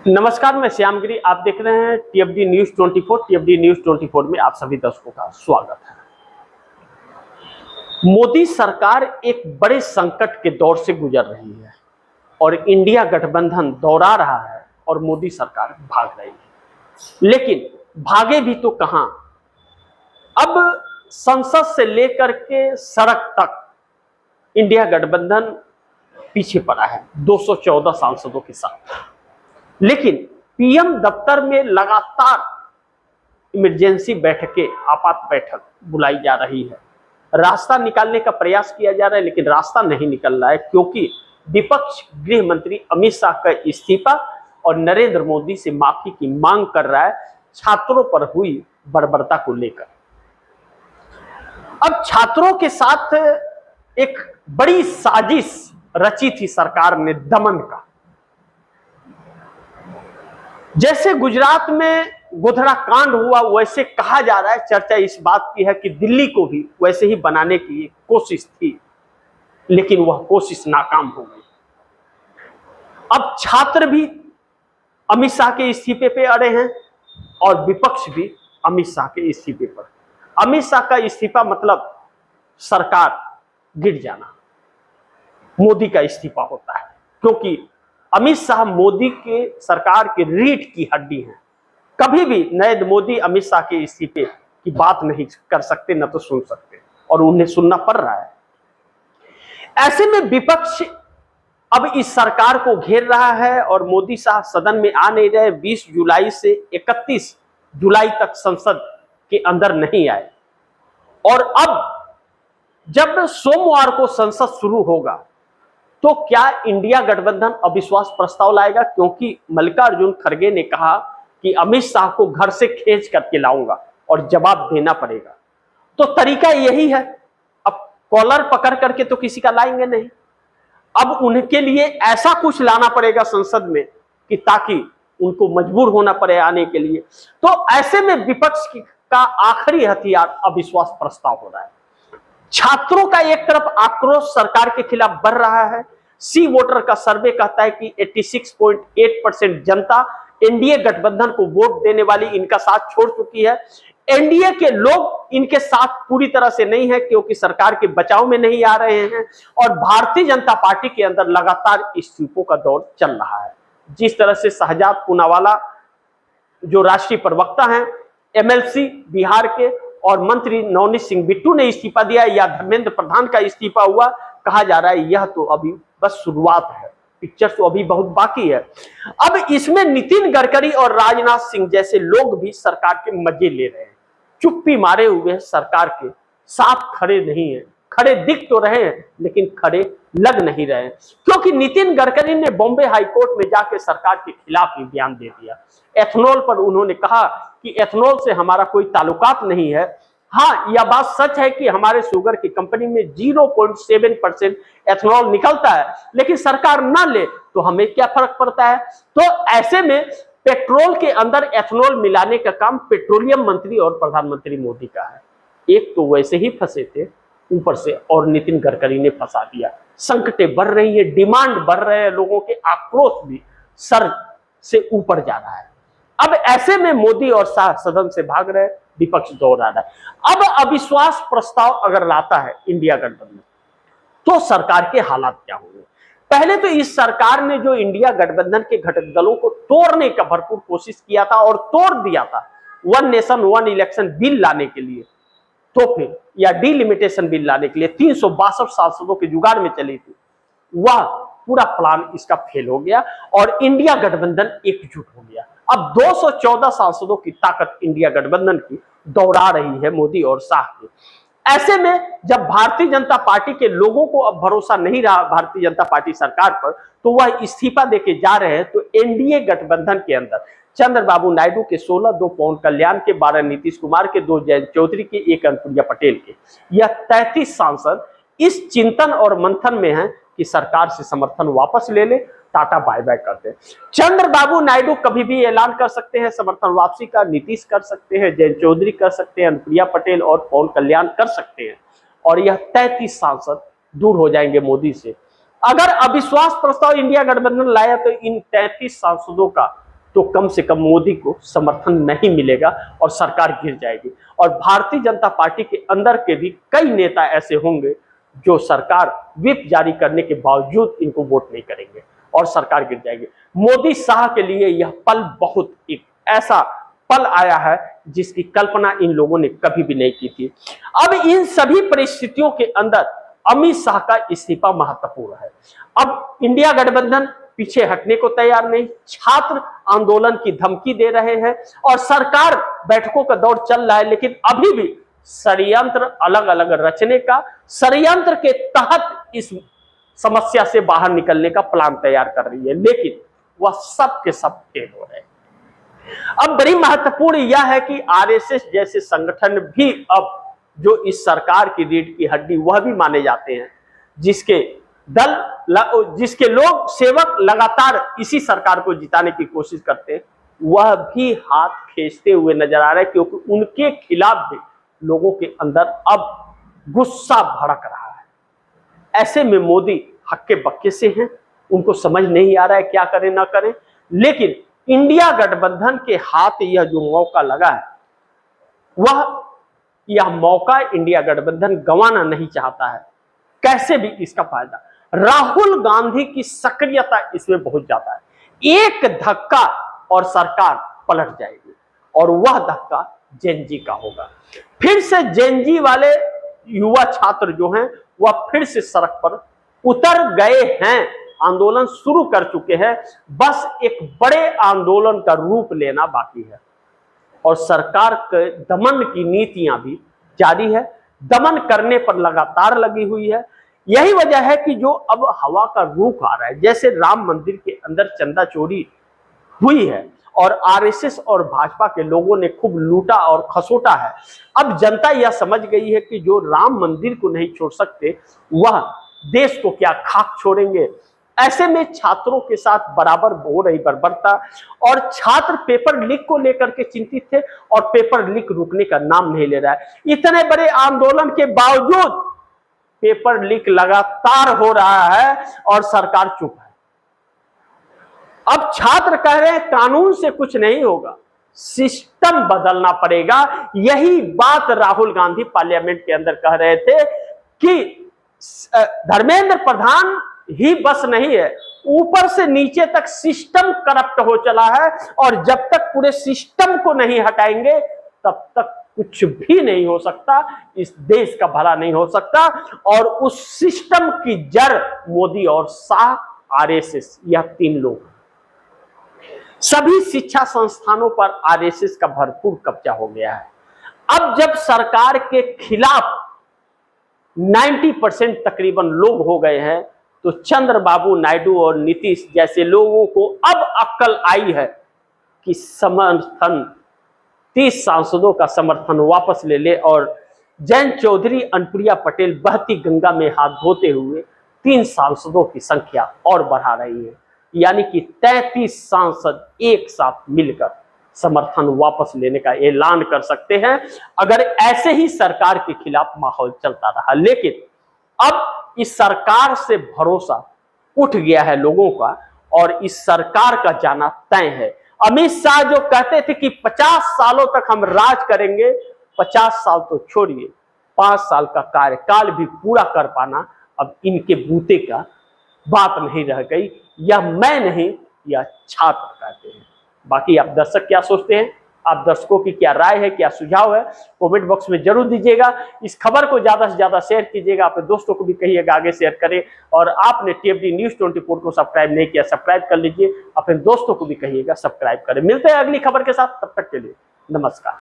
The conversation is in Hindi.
नमस्कार, मैं श्यामगिरी। आप देख रहे हैं टीएफडी न्यूज 24। टीएफडी न्यूज 24 में आप सभी दर्शकों का स्वागत है। मोदी सरकार एक बड़े संकट के दौर से गुजर रही है और इंडिया गठबंधन दौड़ा रहा है और मोदी सरकार भाग रही है। लेकिन भागे भी तो कहां, अब संसद से लेकर के सड़क तक इंडिया गठबंधन पीछे पड़ा है 214 सांसदों के साथ। लेकिन पीएम दफ्तर में लगातार इमरजेंसी बैठकें, आपात बैठक बुलाई जा रही है। रास्ता निकालने का प्रयास किया जा रहा है, लेकिन रास्ता नहीं निकल रहा है क्योंकि विपक्ष गृह मंत्री अमित शाह का इस्तीफा और नरेंद्र मोदी से माफी की मांग कर रहा है छात्रों पर हुई बर्बरता को लेकर। अब छात्रों के साथ एक बड़ी साजिश रची थी सरकार ने दमन का। जैसे गुजरात में गोधरा कांड हुआ, वैसे कहा जा रहा है, चर्चा इस बात की है कि दिल्ली को भी वैसे ही बनाने की कोशिश थी, लेकिन वह कोशिश नाकाम हो गई। अब छात्र भी अमित शाह के इस्तीफे पे अड़े हैं और विपक्ष भी अमित शाह के इस्तीफे पर। अमित शाह का इस्तीफा मतलब सरकार गिर जाना, मोदी का इस्तीफा होता है, क्योंकि अमित शाह मोदी के सरकार के रीढ़ की हड्डी हैं। कभी भी नरेंद्र मोदी अमित शाह के इस्तीफे की बात नहीं कर सकते, न तो सुन सकते, और उन्हें सुनना पड़ रहा है। ऐसे में विपक्ष अब इस सरकार को घेर रहा है और मोदी शाह सदन में आ नहीं रहे। 20 जुलाई से 31 जुलाई तक संसद के अंदर नहीं आए और अब जब सोमवार को संसद शुरू होगा तो क्या इंडिया गठबंधन अविश्वास प्रस्ताव लाएगा? क्योंकि मल्लिकार्जुन खड़गे ने कहा कि अमित शाह को घर से खींच करके लाऊंगा और जवाब देना पड़ेगा। तो तरीका यही है, अब कॉलर पकड़ करके तो किसी का लाएंगे नहीं, अब उनके लिए ऐसा कुछ लाना पड़ेगा संसद में कि ताकि उनको मजबूर होना पड़े आने के लिए। तो ऐसे में विपक्ष का आखिरी हथियार अविश्वास प्रस्ताव हो रहा है। छात्रों का एक तरफ आक्रोश सरकार के खिलाफ बढ़ रहा है। सी वोटर का सर्वे कहता है कि 86.8% जनता एनडीए गठबंधन को वोट देने वाली इनका साथ छोड़ चुकी है। एनडीए के लोग इनके साथ पूरी तरह से नहीं है क्योंकि सरकार के बचाव में नहीं आ रहे हैं और भारतीय जनता पार्टी के अंदर लगातार इस्तीफों का दौर चल रहा है। जिस तरह से शहजाद पूनावाला जो राष्ट्रीय प्रवक्ता हैं एमएलसी बिहार के और मंत्री नवनीत सिंह बिट्टू ने इस्तीफा दिया, या धर्मेंद्र प्रधान का इस्तीफा हुआ, कहा जा रहा है यह तो अभी बस शुरुआत है, पिक्चर तो अभी बहुत बाकी है। अब इसमें नितिन गडकरी और राजनाथ सिंह जैसे लोग भी सरकार के मजे ले रहे हैं, चुप्पी मारे हुए सरकार के साथ खड़े नहीं है। खड़े दिख तो रहे हैं लेकिन खड़े लग नहीं रहे हैं, क्योंकि नितिन गडकरी ने बॉम्बे हाईकोर्ट में जाके सरकार के खिलाफ ही बयान दे दिया। एथेनॉल पर उन्होंने कहा कि एथेनॉल से हमारा कोई ताल्लुकात नहीं है। हाँ, यह बात सच है कि हमारे शुगर की कंपनी में 0.7% एथेनॉल निकलता है, लेकिन सरकार ना ले तो हमें क्या फर्क पड़ता है। तो ऐसे में पेट्रोल के अंदर एथेनॉल मिलाने का काम पेट्रोलियम मंत्री और प्रधानमंत्री मोदी का है। एक तो वैसे ही फंसे थे, ऊपर से और नितिन गडकरी ने फंसा दिया। संकटें बढ़ रही है, डिमांड बढ़ रहे हैं, लोगों के आक्रोश भी सर से ऊपर जा रहा है। अब ऐसे में मोदी और शाह सदन से भाग रहे, विपक्ष दौड़ा रहा है। अब अविश्वास प्रस्ताव अगर लाता है इंडिया गठबंधन तो सरकार के हालात क्या होंगे? पहले तो इस सरकार ने जो इंडिया गठबंधन के घटक दलों को तोड़ने का भरपूर कोशिश किया था और तोड़ दिया था, one nation one election bill लाने के लिए, तो फिर या डिलिमिटेशन बिल लाने के लिए 362 सांसदों के जुगाड़ में चली थी, वह पूरा प्लान इसका फेल हो गया और इंडिया गठबंधन एकजुट हो गया। अब 214 सांसदों की ताकत इंडिया गठबंधन की दौड़ा रही है मोदी और शाह की। ऐसे में जब भारतीय जनता पार्टी के लोगों को अब भरोसा नहीं रहा भारतीय जनता पार्टी सरकार पर, तो वह इस्तीफा देके जा रहे हैं। तो एनडीए गठबंधन के अंदर चंद्रबाबू नायडू के 16, 2 पवन कल्याण के, 12 नीतीश कुमार के, 2 जयंत चौधरी के, 1 अनुप्रिया पटेल के, यह 33 सांसद इस चिंतन और मंथन में हैं कि सरकार से समर्थन वापस ले ले, टाटा बाय बाय करते हैं। चंद्रबाबू नायडू कभी भी ऐलान कर सकते हैं समर्थन वापसी का, नीतीश कर सकते हैं, जयंत चौधरी कर सकते हैं, अनुप्रिया पटेल और पवन कल्याण कर सकते हैं, और यह 33 सांसद दूर हो जाएंगे मोदी से। अगर अविश्वास प्रस्ताव इंडिया गठबंधन लाया तो इन 33 सांसदों का तो कम से कम मोदी को समर्थन नहीं मिलेगा और सरकार गिर जाएगी। और भारतीय जनता पार्टी के अंदर के भी कई नेता ऐसे होंगे जो सरकार व्हिप जारी करने के बावजूद इनको वोट नहीं करेंगे और सरकार गिर जाएगी। मोदी शाह के लिए यह पल बहुत एक ऐसा पल आया है जिसकी कल्पना इन लोगों ने कभी भी नहीं की थी। अब इन सभी परिस्थितियों के अंदर अमित शाह का इस्तीफा महत्वपूर्ण है। अब इंडिया गठबंधन पीछे हटने को तैयार नहीं, छात्र आंदोलन की धमकी दे रहे हैं और सरकार बैठकों का दौर चल रहा है, लेकिन अभी भी षड्यंत्र अलग अलग रचने का, षड्यंत्र के तहत इस समस्या से बाहर निकलने का प्लान तैयार कर रही है, लेकिन वह सब के सब फेल हो रहे हैं। अब बड़ी महत्वपूर्ण यह है कि आरएसएस जैसे संगठन भी अब जो इस सरकार की रीढ़ की हड्डी वह भी माने जाते हैं, जिसके लोग सेवक लगातार इसी सरकार को जिताने की कोशिश करते हैं, वह भी हाथ खींचते हुए नजर आ रहे हैं, क्योंकि उनके खिलाफ भी लोगों के अंदर अब गुस्सा भड़क रहा है। ऐसे में मोदी हक्के बक्के से हैं, उनको समझ नहीं आ रहा है क्या करें ना करें, लेकिन इंडिया गठबंधन के हाथ यह जो मौका लगा है यह मौका इंडिया गठबंधन गंवाना नहीं चाहता है, कैसे भी इसका फायदा। राहुल गांधी की सक्रियता इसमें बहुत ज्यादा है। एक धक्का और सरकार पलट जाएगी और वह धक्का जेनजी का होगा। फिर से जेनजी वाले युवा छात्र जो हैं वह फिर से सड़क पर उतर गए हैं, आंदोलन शुरू कर चुके हैं, बस एक बड़े आंदोलन का रूप लेना बाकी है। और सरकार के दमन की नीतियां भी जारी है, दमन करने पर लगातार लगी हुई है। यही वजह है कि जो अब हवा का रुख आ रहा है, जैसे राम मंदिर के अंदर चंदा चोरी हुई है और आरएसएस और भाजपा के लोगों ने खूब लूटा और खसोटा है, अब जनता यह समझ गई है कि जो राम मंदिर को नहीं छोड़ सकते वह देश को क्या खाक छोड़ेंगे। ऐसे में छात्रों के साथ बराबर हो रही बर्बरता और छात्र पेपर लीक को लेकर के चिंतित थे और पेपर लीक रुकने का नाम नहीं ले रहा है। इतने बड़े आंदोलन के बावजूद पेपर लीक लगातार हो रहा है और सरकार चुप है। अब छात्र कह रहे हैं कानून से कुछ नहीं होगा, सिस्टम बदलना पड़ेगा। यही बात राहुल गांधी पार्लियामेंट के अंदर कह रहे थे कि धर्मेंद्र प्रधान ही बस नहीं है, ऊपर से नीचे तक सिस्टम करप्ट हो चला है और जब तक पूरे सिस्टम को नहीं हटाएंगे तब तक कुछ भी नहीं हो सकता, इस देश का भला नहीं हो सकता। और उस सिस्टम की जड़ मोदी और शाह, आरएसएस, यह तीन लोग। सभी शिक्षा संस्थानों पर आरएसएस का भरपूर कब्जा हो गया है। अब जब सरकार के खिलाफ 90% तकरीबन लोग हो गए हैं, तो चंद्रबाबू नायडू और नीतीश जैसे लोगों को अब अक्ल आई है कि समर्थन 30 सांसदों का समर्थन वापस ले ले और जयंत चौधरी, अनुप्रिया पटेल बहती गंगा में हाथ धोते हुए 3 सांसदों की संख्या और बढ़ा रही है, यानी कि 33 सांसद एक साथ मिलकर समर्थन वापस लेने का ऐलान कर सकते हैं अगर ऐसे ही सरकार के खिलाफ माहौल चलता रहा। लेकिन अब इस सरकार से भरोसा उठ गया है लोगों का और इस सरकार का जाना तय है। अमित शाह जो कहते थे कि 50 सालों तक हम राज करेंगे, 50 साल तो छोड़िए, 5 साल का कार्यकाल भी पूरा कर पाना अब इनके बूते का बात नहीं रह गई। यह मैं नहीं, यह छात्र कहते हैं। बाकी आप दर्शक क्या सोचते हैं, आप दर्शकों की क्या राय है, क्या सुझाव है, कमेंट बॉक्स में जरूर दीजिएगा। इस खबर को ज्यादा से ज्यादा शेयर कीजिएगा, अपने दोस्तों को भी कहिएगा आगे शेयर करें। और आपने टीएफडी न्यूज़ 24 को सब्सक्राइब नहीं किया, सब्सक्राइब कर लीजिए, अपने दोस्तों को भी कहिएगा सब्सक्राइब करें। मिलते हैं अगली खबर के साथ, तब तक के लिए नमस्कार।